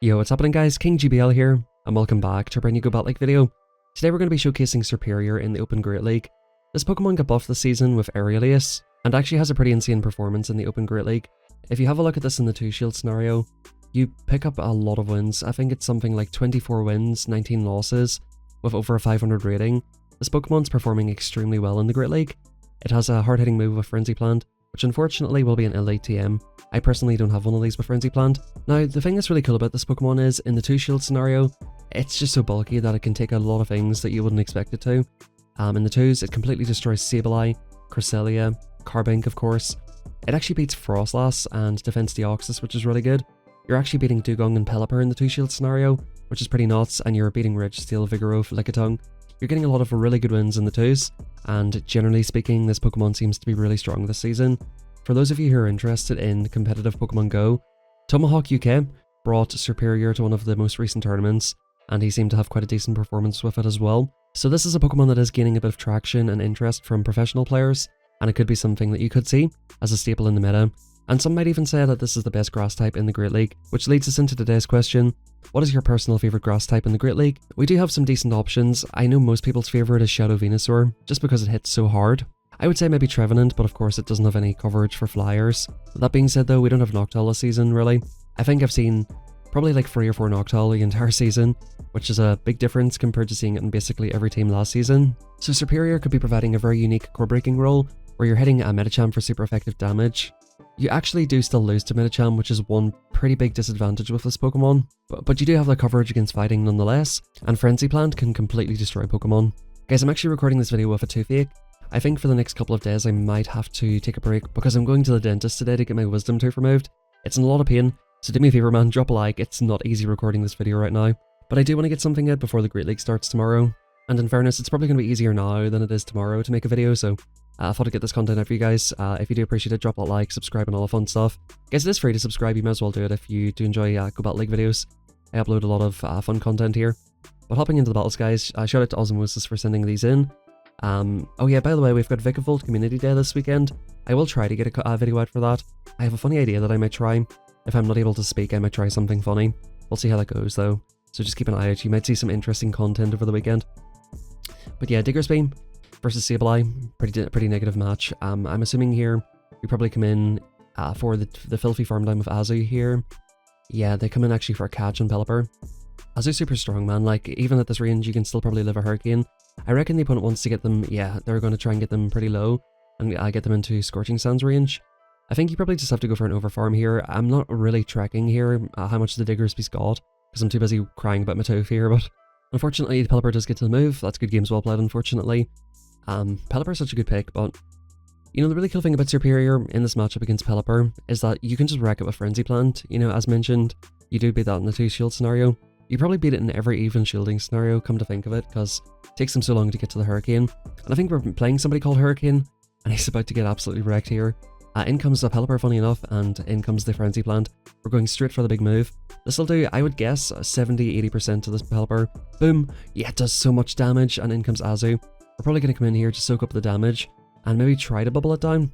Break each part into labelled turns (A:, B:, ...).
A: Yo, what's happening guys? King GBL here, and welcome back to a brand new Go Bat League video. Today we're going to be showcasing Serperior in the Open Great League. This Pokemon got buffed this season with Aerial Ace, and actually has a pretty insane performance in the Open Great League. If you have a look at this in the 2-shield scenario, you pick up a lot of wins. I think it's something like 24 wins, 19 losses, with over a 500 rating. This Pokemon's performing extremely well in the Great League. It has a hard-hitting move with Frenzy Plant, which unfortunately will be an elite TM. I personally don't have one of these with Frenzy Plant. Now, the thing that's really cool about this Pokemon is, in the 2-shield scenario, it's just so bulky that it can take a lot of things that you wouldn't expect it to. In the 2s, it completely destroys Sableye, Cresselia, Carbink of course. It actually beats Froslass and Defense Deoxys, which is really good. You're actually beating Dugong and Pelipper in the 2-shield scenario, which is pretty nuts, and you're beating Ridge, Steel, Vigoroth, Lickitung. You're getting a lot of really good wins in the 2s, and generally speaking, this Pokemon seems to be really strong this season. For those of you who are interested in competitive Pokemon Go, Tomahawk UK brought Serperior to one of the most recent tournaments, and he seemed to have quite a decent performance with it as well. So this is a Pokemon that is gaining a bit of traction and interest from professional players, and it could be something that you could see as a staple in the meta. And some might even say that this is the best grass type in the Great League, which leads us into today's question. What is your personal favourite grass type in the Great League? We do have some decent options. I know most people's favourite is Shadow Venusaur, just because it hits so hard. I would say maybe Trevenant, but of course it doesn't have any coverage for flyers. That being said though, we don't have Noctowl this season really. I think I've seen probably like 3 or 4 Noctowl the entire season, which is a big difference compared to seeing it in basically every team last season. So Serperior could be providing a very unique core breaking role, where you're hitting a Medicham for super effective damage. You actually do still lose to Medicham, which is one pretty big disadvantage with this Pokemon, but you do have the coverage against fighting nonetheless, and Frenzy Plant can completely destroy Pokemon. Guys, I'm actually recording this video with a toothache. I think for the next couple of days I might have to take a break because I'm going to the dentist today to get my wisdom tooth removed. It's in a lot of pain, so do me a favour man, drop a like. It's not easy recording this video right now, but I do want to get something out before the Great League starts tomorrow. And in fairness, it's probably going to be easier now than it is tomorrow to make a video, so I thought I'd get this content out for you guys. If you do appreciate it, drop that like, subscribe and all the fun stuff. Guys, it is free to subscribe, you might as well do it if you do enjoy Go Bat League videos. I upload a lot of fun content here. But hopping into the battles guys, shout out to Osmosis for sending these in. Oh yeah, by the way, we've got Vikavolt Community Day this weekend. I will try to get a video out for that. I have a funny idea that I might try. If I'm not able to speak, I might try something funny. We'll see how that goes though. So just keep an eye out, you might see some interesting content over the weekend. But yeah, Digger's Beam versus Sableye, pretty negative match. I'm assuming here you probably come in for the filthy farm down with Azu here. Yeah, they come in actually for a catch on Pelipper. Azu's super strong, man. Like, even at this range, you can still probably live a Hurricane. I reckon the opponent wants to get them, yeah, they're going to try and get them pretty low and get them into Scorching Sands range. I think you probably just have to go for an overfarm here. I'm not really tracking here how much the Digger's Beast got, because I'm too busy crying about my tooth here, but unfortunately the Pelipper does get to the move. That's good games well played, unfortunately. Pelipper's such a good pick, but you know, the really cool thing about Serperior in this matchup against Pelipper is that you can just wreck it with Frenzy Plant. You know, as mentioned, you do beat that in the 2-shield scenario. You probably beat it in every even shielding scenario, come to think of it, because it takes them so long to get to the Hurricane. And I think we're playing somebody called Hurricane, and he's about to get absolutely wrecked here. In comes the Pelipper, funny enough, and in comes the Frenzy Plant. We're going straight for the big move. This will do, I would guess, 70-80% to this Pelipper. Boom! Yeah, it does so much damage, and in comes Azu. We're probably going to come in here to soak up the damage, and maybe try to bubble it down.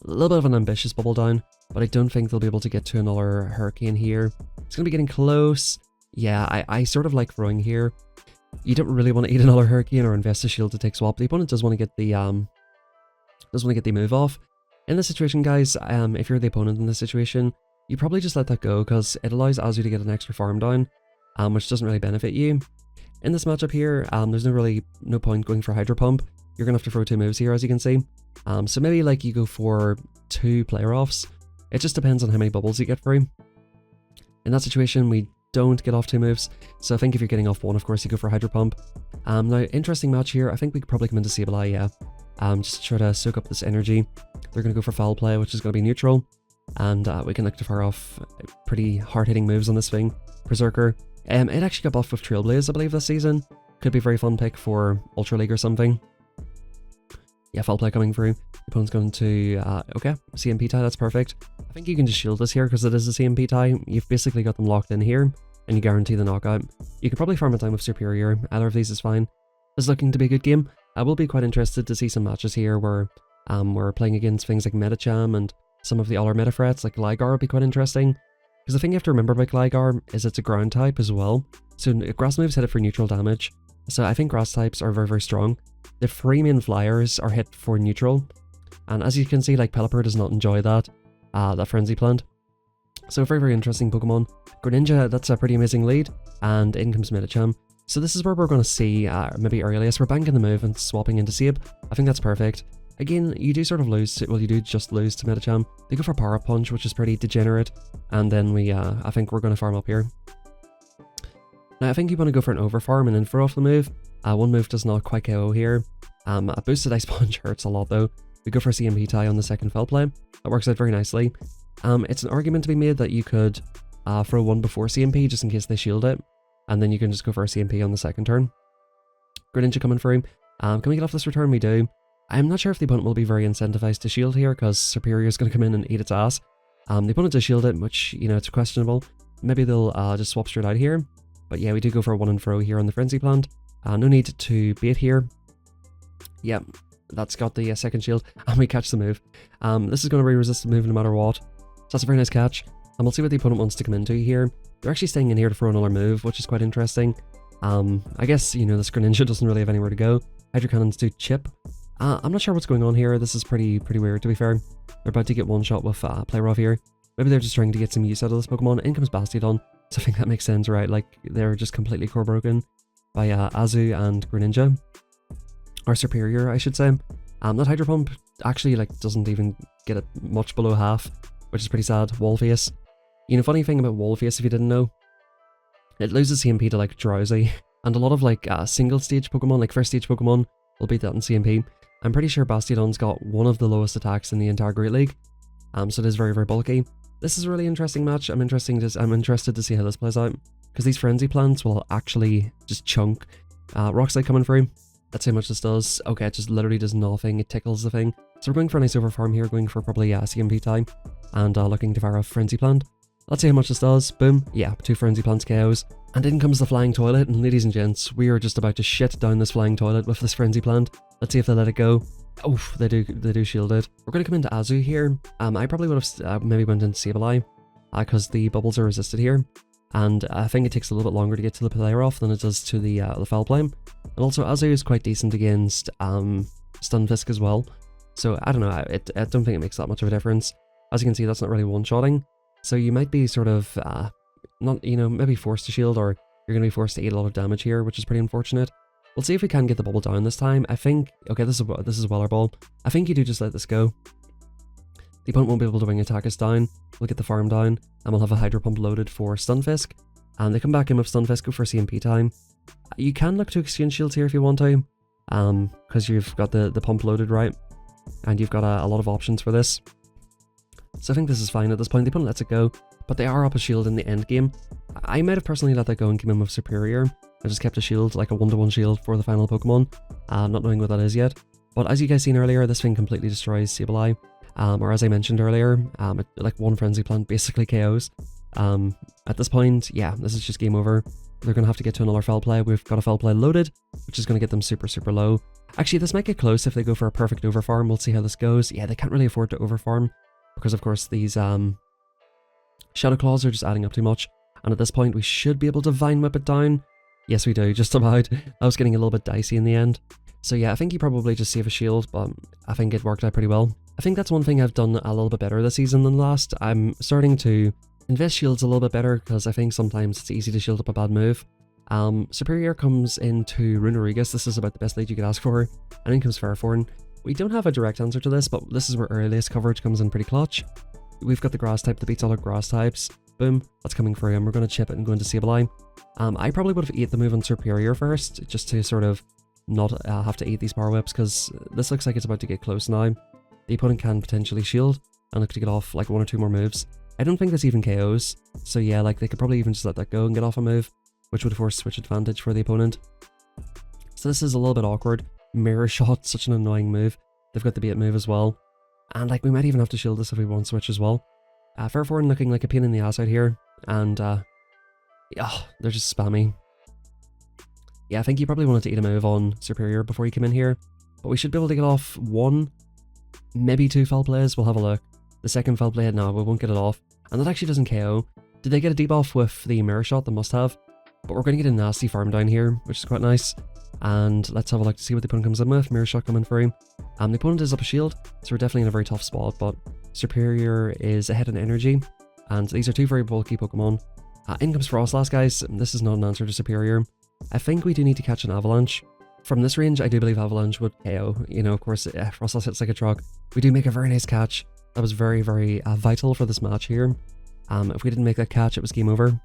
A: A little bit of an ambitious bubble down, but I don't think they'll be able to get to another Hurricane here. It's going to be getting close. Yeah, I sort of like throwing here. You don't really want to eat another Hurricane or invest a shield to take swap. The opponent does want to get the move off. In this situation, guys, if you're the opponent in this situation, you probably just let that go because it allows Azu to get an extra farm down, which doesn't really benefit you. In this matchup here, there's no point going for Hydro Pump. You're gonna have to throw 2 moves here, as you can see. So maybe like you go for 2 player offs. It just depends on how many bubbles you get through. In that situation, we don't get off 2 moves, so I think if you're getting off 1, of course you go for Hydro Pump. Now, interesting match here. I think we could probably come into Sableye, yeah. Just to try to soak up this energy. They're going to go for Foul Play, which is going to be neutral, and we can look to fire off pretty hard-hitting moves on this thing. Berserker. It actually got buffed with Trailblaze, I believe, this season. Could be a very fun pick for Ultra League or something. Yeah, Foul Play coming through. The opponent's going to, okay, CMP tie, that's perfect. I think you can just shield this here because it is a CMP tie. You've basically got them locked in here, and you guarantee the knockout. You could probably farm it down with Serperior. Either of these is fine. This is looking to be a good game. I will be quite interested to see some matches here where we're playing against things like Medicham and some of the other meta threats like Gligar would be quite interesting. Because the thing you have to remember about Gligar is it's a ground type as well. So grass moves hit it for neutral damage. So I think grass types are very, very strong. The three main flyers are hit for neutral. And as you can see, like pelipper does not enjoy that frenzy plant. So very, very interesting Pokemon. Greninja, that's a pretty amazing lead. And in comes Medicham. So this is where we're going to see maybe Aurelius. We're banking the move and swapping into Sabe. I think that's perfect. Again, you do sort of lose, well, you do just lose to Medicham. They go for Power Up Punch, which is pretty degenerate. And then I think we're going to farm up here. Now, I think you want to go for an overfarm and then throw off the move. One move does not quite KO here. A boosted Ice Punch hurts a lot though. We go for CMP tie on the second Fell Play. That works out very nicely. It's an argument to be made that you could throw one before CMP just in case they shield it. And then you can just go for a CMP on the second turn. Greninja coming through. Can we get off this return? We do. I'm not sure if the opponent will be very incentivized to shield here because Serperior is going to come in and eat its ass. The opponent does shield it, which, you know, it's questionable. Maybe they'll just swap straight out here. But yeah, we do go for a one and throw here on the Frenzy Plant. No need to bait here. Yep, that's got the second shield, and we catch the move. This is going to be resistant move no matter what. So that's a very nice catch. And we'll see what the opponent wants to come into here. They're actually staying in here to throw another move, which is quite interesting. I guess, you know, this Greninja doesn't really have anywhere to go. Hydro Cannons do chip. I'm not sure what's going on here. This is pretty weird, to be fair. They're about to get one shot with Play Rough here. Maybe they're just trying to get some use out of this Pokemon. In comes Bastiodon. So I think that makes sense, right? Like, they're just completely core broken by Azu and Greninja. Or Serperior, I should say. That Hydro Pump actually, like, doesn't even get it much below half, which is pretty sad. Wall Face. You know, funny thing about Wall Face, if you didn't know, it loses CMP to, like, Drowsy. And a lot of, like, single stage Pokemon, like first stage Pokemon, will beat that in CMP. I'm pretty sure Bastiodon's got one of the lowest attacks in the entire Great League. So it is very, very bulky. This is a really interesting match. I'm interested to see how this plays out. Because these Frenzy Plants will actually just chunk. Rock Slide coming through. That's how much this does. Okay, it just literally does nothing. It tickles the thing. So we're going for a nice overfarm here, going for probably CMP time. And looking to fire off Frenzy Plant. Let's see how much this does. Boom. Yeah, 2 Frenzy Plants KOs. And in comes the Flying Toilet. And ladies and gents, we are just about to shit down this Flying Toilet with this Frenzy Plant. Let's see if they let it go. Oh, they do shield it. We're going to come into Azu here. I probably would have maybe went into Sableye. Because the bubbles are resisted here. And I think it takes a little bit longer to get to the Play Rough than it does to the Foul Play. And also Azu is quite decent against Stunfisk as well. So I don't know, I don't think it makes that much of a difference. As you can see, that's not really one-shotting. So you might be sort of, not, you know, maybe forced to shield, or you're going to be forced to eat a lot of damage here, which is pretty unfortunate. We'll see if we can get the bubble down this time. I think, okay, this is Weller Ball. I think you do just let this go. The opponent won't be able to wing attack us down. We'll get the farm down, and we'll have a Hydro Pump loaded for Stunfisk. And they come back in with Stunfisk, go for CMP time. You can look to exchange shields here if you want to, because you've got the pump loaded right, and you've got a lot of options for this. So I think this is fine at this point. The opponent lets it go, but they are up a shield in the end game. I might have personally let that go and came in with Serperior. I just kept a shield, like a 1-to-1 shield for the final Pokemon, not knowing what that is yet. But as you guys seen earlier, this thing completely destroys Sableye. Or as I mentioned earlier, like one Frenzy Plant basically KOs. At this point, yeah, this is just game over. They're going to have to get to another Foul Play. We've got a Foul Play loaded, which is going to get them super, super low. Actually, this might get close if they go for a perfect overfarm. We'll see how this goes. Yeah, they can't really afford to overfarm, because of course these Shadow Claws are just adding up too much. And at this point, we should be able to Vine Whip it down. Yes, we do, just about. That was getting a little bit dicey in the end. So yeah, I think you probably just save a shield, but I think it worked out pretty well. I think that's one thing I've done a little bit better this season than last. I'm starting to invest shields a little bit better, because I think sometimes it's easy to shield up a bad move. Serperior comes into Runerigus. This is about the best lead you could ask for. And in comes Ferrothorn. We don't have a direct answer to this, but this is where earliest coverage comes in pretty clutch. We've got the grass type that beats all our grass types. Boom, that's coming through, and we're going to chip it and go into Sableye. I probably would have ate the move on Serperior first, just to sort of not have to eat these Power Whips, because this looks like it's about to get close now. The opponent can potentially shield and look to get off like 1 or 2 more moves. I don't think this even KOs, so yeah, like they could probably even just let that go and get off a move, which would force switch advantage for the opponent. So this is a little bit awkward. Mirror Shot, such an annoying move. They've got the bait move as well. And like we might even have to shield this if we want switch as well. Ferrothorn looking like a pain in the ass out here, and yeah, they're just spammy. Yeah, I think you probably wanted to eat a move on Serperior before you come in here, but we should be able to get off 1, maybe 2 Foul Plays. We'll have a look. The second Foul Play, no, we won't get it off, and that actually doesn't KO. Did they get a debuff with the mirror shot? They must have. But we're going to get a nasty farm down here, which is quite nice. And let's have a look to see what the opponent comes in with. Mirror shot coming through. The opponent is up a shield, so we're definitely in a very tough spot, but Serperior is ahead in energy, and these are two very bulky Pokemon. In comes froslass, guys. This is not an answer to Serperior. I think we do need to catch an avalanche. From this range, I do believe avalanche would KO. You know, of course, froslass hits like a truck. We do make a very nice catch. That was very, very vital for this match here. If we didn't make that catch, it was game over.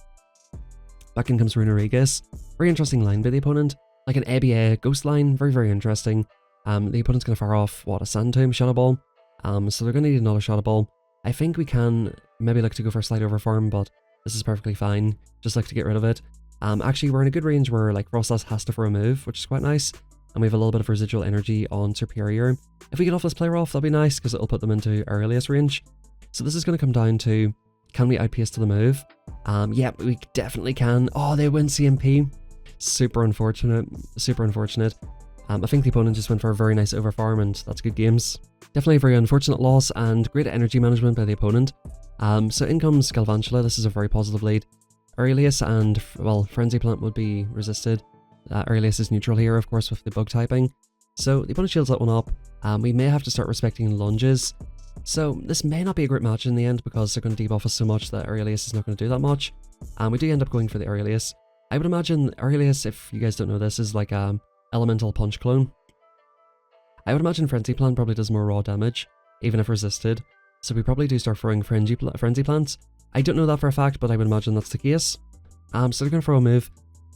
A: Back in comes Runerigus. Very interesting line by the opponent. Like an ABA ghost line, very, very interesting. The opponent's going to fire off, what, a Sand Tomb Shadow Ball. So they're going to need another Shadow Ball. I think we can maybe look to go for a Slide Over Farm, but this is perfectly fine. Just like to get rid of it. Actually, we're in a good range where like froslass has to throw a move, which is quite nice. And we have a little bit of residual energy on Serperior. If we get off this player off, that'll be nice, because it'll put them into earliest range. So this is going to come down to, can we outpace to the move? Yeah, we definitely can. Oh, they win CMP. Super unfortunate, super unfortunate. I think the opponent just went for a very nice overfarm, and that's good games. Definitely a very unfortunate loss, and great energy management by the opponent. So in comes Galvantula. This is a very positive lead. Aurelius and, well, Frenzy Plant would be resisted. Aurelius is neutral here, of course, with the bug typing. So the opponent shields that one up. We may have to start respecting lunges. So this may not be a great match in the end, because they're going to debuff us so much that Aurelius is not going to do that much. We do end up going for the Aurelius. I would imagine Aurelius, if you guys don't know this, is like a elemental punch clone. I would imagine Frenzy Plant probably does more raw damage, even if resisted. So we probably do start throwing Frenzy Plants. I don't know that for a fact, but I would imagine that's the case. So they're going to throw a move.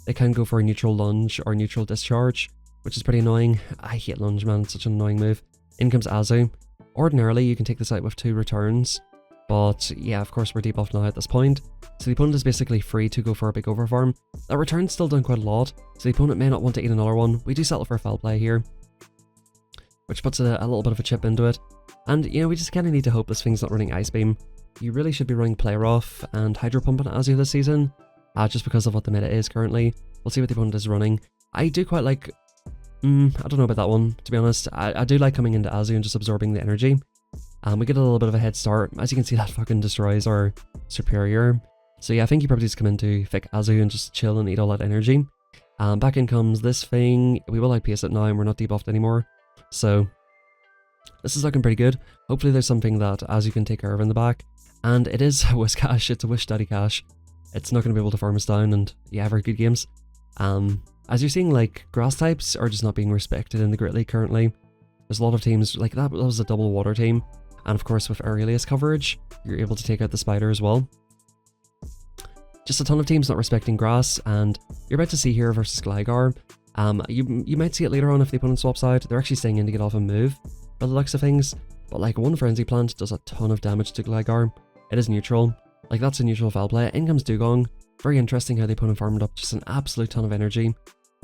A: They can go for a neutral lunge or neutral discharge, which is pretty annoying. I hate lunge, man. It's such an annoying move. In comes Azu. Ordinarily, you can take this out with 2 returns. But yeah, of course, we're debuffed now at this point. So the opponent is basically free to go for a big overfarm. That return's still done quite a lot, so the opponent may not want to eat another one. We do settle for a foul play here, which puts a little bit of a chip into it. And, you know, we just kind of need to hope this thing's not running Ice Beam. You really should be running Player Off and Hydro Pump on Azu this season, just because of what the meta is currently. We'll see what the opponent is running. I do quite like... I don't know about that one, to be honest. I do like coming into Azu and just absorbing the energy. We get a little bit of a head start. As you can see, that fucking destroys our Serperior. So yeah, I think you probably just come into Thick Azu and just chill and eat all that energy. Back in comes this thing. We will outpace it now, and we're not debuffed anymore. So this is looking pretty good. Hopefully there's something that Azu can take care of in the back. And it is a Whiscash. It's a Wish Daddy Cash. It's not going to be able to farm us down, and yeah, very good games. As you're seeing, like, grass types are just not being respected in the Great League currently. There's a lot of teams, like that was a double water team. And of course with Aurelius coverage, you're able to take out the spider as well. Just a ton of teams not respecting grass, and you're about to see here versus Gligar. You might see it later on if the opponent swaps out. They're actually staying in to get off a move, by the looks of things. But like, one Frenzy Plant does a ton of damage to Gligar. It is neutral. Like, that's a neutral foul play. In comes Dugong. Very interesting how the opponent farmed up just an absolute ton of energy.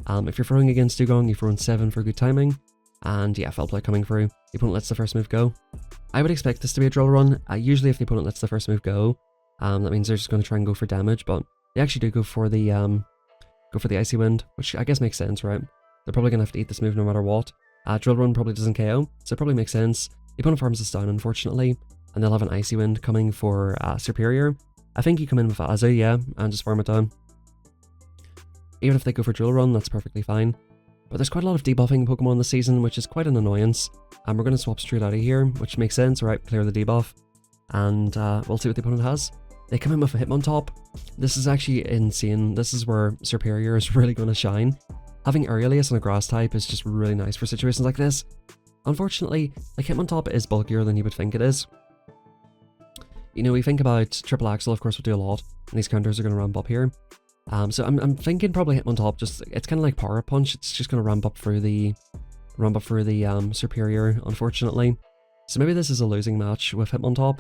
A: If you're throwing against Dugong, you throw in 7 for good timing. And yeah, foul play coming through. The opponent lets the first move go. I would expect this to be a drill run. Usually if the opponent lets the first move go, that means they're just going to try and go for damage, but they actually do go for the Icy Wind, which I guess makes sense, right? They're probably going to have to eat this move no matter what. Drill run probably doesn't KO, so it probably makes sense. The opponent farms this down, unfortunately, and they'll have an Icy Wind coming for Serperior. I think you come in with Azu, yeah, and just farm it down. Even if they go for drill run, that's perfectly fine. But there's quite a lot of debuffing Pokemon this season, which is quite an annoyance. And we're going to swap straight out of here, which makes sense, right? Clear the debuff. And we'll see what the opponent has. They come in with a Hitmontop. This is actually insane. This is where Serperior is really going to shine. Having Aurelius on a grass type is just really nice for situations like this. Unfortunately, like, Hitmontop is bulkier than you would think it is. You know, we think about Triple Axle, of course, would do a lot, and these counters are going to ramp up here. So I'm thinking probably Hitmontop, just, it's kind of like Power Punch. It's just going to ramp up through the Serperior, unfortunately. So maybe this is a losing match with Hitmontop.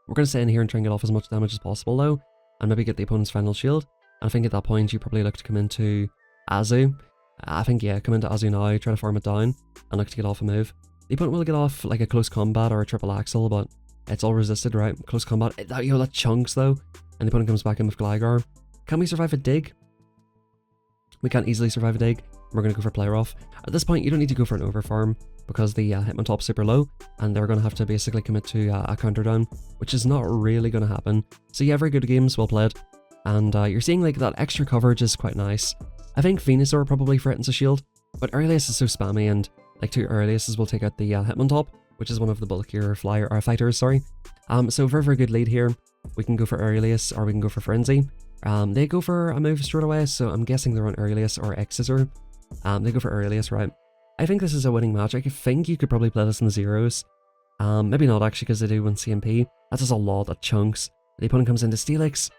A: We're going to stay in here and try and get off as much damage as possible, though, and maybe get the opponent's final shield. And I think at that point, you probably look to come into Azu. I think, yeah, come into Azu now, try to farm it down, and look to get off a move. The opponent will get off, like, a close combat or a triple axle, but it's all resisted, right? Close combat. That chunks, though. And the opponent comes back in with Gligar. Can we survive a dig? We can't easily survive a dig. We're going to go for player off. At this point, you don't need to go for an overfarm because the hitmontop's super low, and they're going to have to basically commit to a counter down, which is not really going to happen. So yeah, very good games, well played. And you're seeing like that extra coverage is quite nice. I think Venusaur probably threatens a shield, but Aurelius is so spammy, and like 2 Aureliuses will take out the hitmontop, which is one of the bulkier fighters, sorry. So very good lead here. We can go for Aurelius or we can go for Frenzy. They go for a move straight away, so I'm guessing they're on Aurelius or X-Scissor. They go for Aurelius, right. I think this is a winning match. I think you could probably play this in the zeros. Maybe not actually, because they do win CMP. That's just a lot of chunks. The opponent comes into steelix.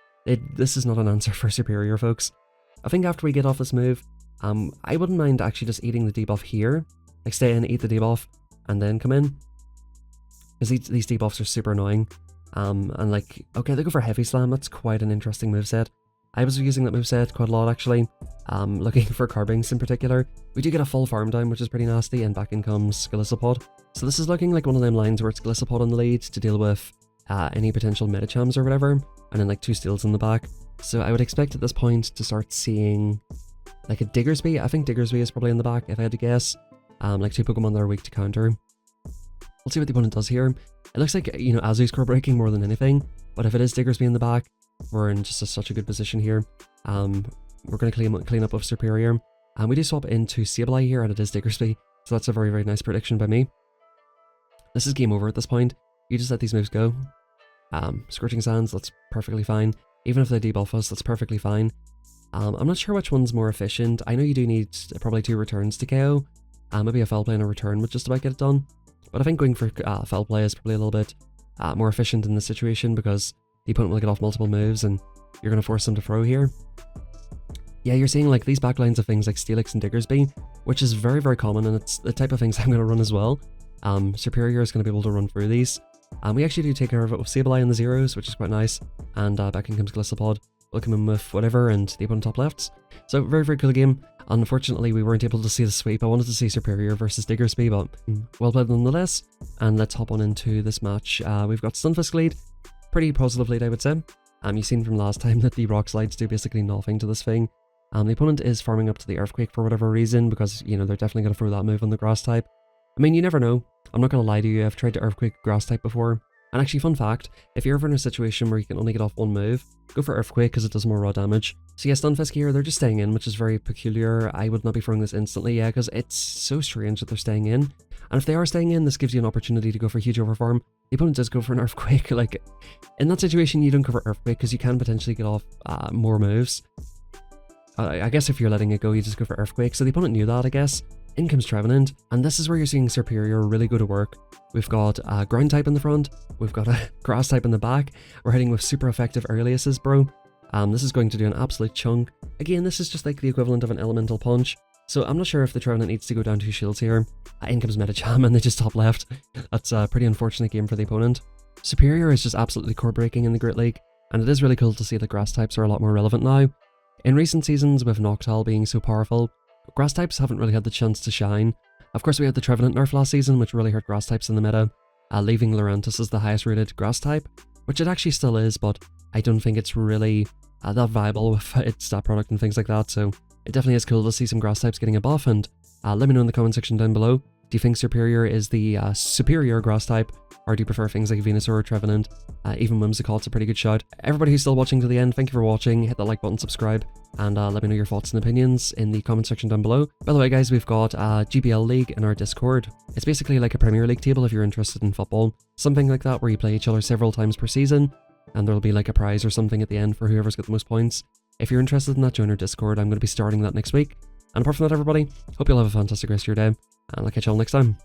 A: This is not an answer for Serperior, folks. I think after we get off this move, I wouldn't mind actually just eating the debuff here. Like stay in, eat the debuff, and then come in. Because these debuffs are super annoying. And like, okay, they go for Heavy Slam. That's quite an interesting moveset. I was using that moveset quite a lot actually. Looking for Carbinks in particular. We do get a full farm down, which is pretty nasty, and back in comes Golisopod. So this is looking like one of them lines where it's Golisopod on the lead to deal with any potential Medichams or whatever, and then like 2 steals in the back. So I would expect at this point to start seeing like a Diggersby. I think Diggersby is probably in the back if I had to guess. Like 2 Pokemon that are weak to counter. We'll see what the opponent does here. It looks like, you know, Azu's core breaking more than anything, but if it is Diggersby in the back, we're in just such a good position here. We're going to clean up with Serperior. And we do swap into Sableye here, and it is Diggersby, so that's a very nice prediction by me. This is game over at this point. You just let these moves go. Scorching Sands, that's perfectly fine. Even if they debuff us, that's perfectly fine. I'm not sure which one's more efficient. I know you do need probably 2 returns to KO. Maybe a Foul Play and a return would just about get it done. But I think going for Foul Play is probably a little bit more efficient in this situation, because the opponent will get off multiple moves and you're going to force them to throw here. Yeah, you're seeing like these backlines of things like Steelix and Diggersby, which is very common, and it's the type of things I'm going to run as well. Serperior is going to be able to run through these. We actually do take care of it with Sableye in the zeros, which is quite nice, and back in comes Golisopod. We'll come in with whatever, and the opponent top lefts. So very cool game. Unfortunately, we weren't able to see the sweep. I wanted to see Serperior versus Diggersby, but well played nonetheless. And let's hop on into this match. We've got Stunfisk lead. Pretty positive lead, I would say. You've seen from last time that the rock slides do basically nothing to this thing. The opponent is farming up to the Earthquake for whatever reason, because, you know, they're definitely going to throw that move on the Grass type. I mean, you never know. I'm not going to lie to you, I've tried to Earthquake Grass type before. And actually, fun fact, if you're ever in a situation where you can only get off 1 move, go for Earthquake because it does more raw damage. So yeah, Stunfisk here, they're just staying in, which is very peculiar. I would not be throwing this instantly, yeah, because it's so strange that they're staying in. And if they are staying in, this gives you an opportunity to go for a huge overfarm. The opponent does go for an Earthquake. Like, in that situation, you don't go for Earthquake because you can potentially get off more moves. I guess if you're letting it go, you just go for Earthquake. So the opponent knew that, I guess. In comes Trevenant, and this is where you're seeing Serperior really go to work. We've got a ground type in the front, we've got a grass type in the back, we're hitting with super effective Aureliuses, bro. This is going to do an absolute chunk. Again, this is just like the equivalent of an elemental punch, so I'm not sure if the Trevenant needs to go down 2 shields here. In comes Medicham, and they just top left. That's a pretty unfortunate game for the opponent. Serperior is just absolutely core breaking in the Great League, and it is really cool to see that grass types are a lot more relevant now. In recent seasons, with Noctowl being so powerful, grass types haven't really had the chance to shine. Of course, we had the Trevenant nerf last season, which really hurt grass types in the meta, leaving Lurantis as the highest rated grass type, which it actually still is, but I don't think it's really that viable with its stat product and things like that, so it definitely is cool to see some grass types getting a buff, and let me know in the comment section down below. Do you think Serperior is the superior grass type, or do you prefer things like Venusaur or Trevenant? Even Whimsicott's a pretty good shout. Everybody who's still watching to the end, thank you for watching. Hit that like button, subscribe, and let me know your thoughts and opinions in the comment section down below. By the way, guys, we've got a GBL League in our Discord. It's basically like a Premier League table if you're interested in football. Something like that, where you play each other several times per season, and there'll be like a prize or something at the end for whoever's got the most points. If you're interested in that, join our Discord. I'm going to be starting that next week. And apart from that, everybody, hope you'll have a fantastic rest of your day, and I'll catch y'all next time.